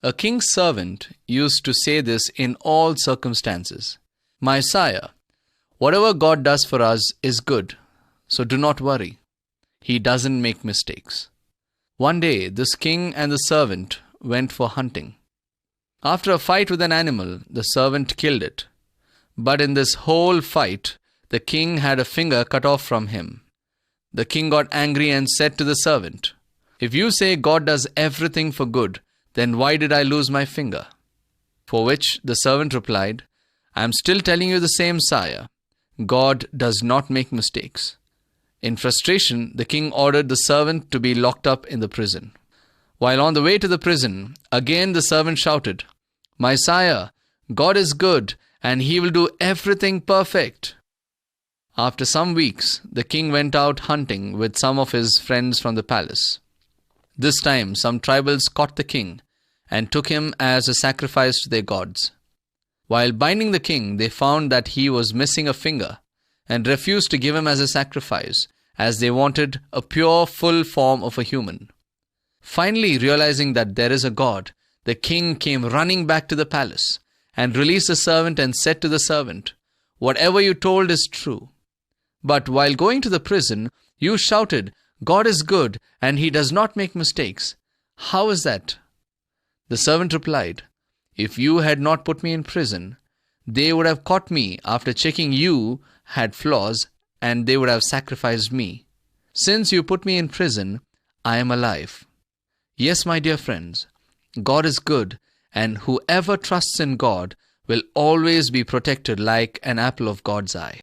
A king's servant used to say this in all circumstances: "My sire, whatever God does for us is good, so do not worry. He doesn't make mistakes." One day, this king and the servant went for hunting. After a fight with an animal, the servant killed it. But in this whole fight, the king had a finger cut off from him. The king got angry and said to the servant, "If you say God does everything for good, then why did I lose my finger?" For which the servant replied, "I am still telling you the same, sire. God does not make mistakes." In frustration, the king ordered the servant to be locked up in the prison. While on the way to the prison, again the servant shouted, "My sire, God is good, and He will do everything perfect." After some weeks, the king went out hunting with some of his friends from the palace. This time, some tribals caught the king and took him as a sacrifice to their gods. While binding the king, they found that he was missing a finger and refused to give him as a sacrifice, as they wanted a pure, full form of a human. Finally, realizing that there is a God, the king came running back to the palace and released the servant and said to the servant, "Whatever you told is true. But while going to the prison, you shouted, 'God is good and He does not make mistakes.' How is that?" The servant replied, "If you had not put me in prison, they would have caught me after checking you had flaws, and they would have sacrificed me. Since you put me in prison, I am alive." Yes, my dear friends, God is good, and whoever trusts in God will always be protected like an apple of God's eye.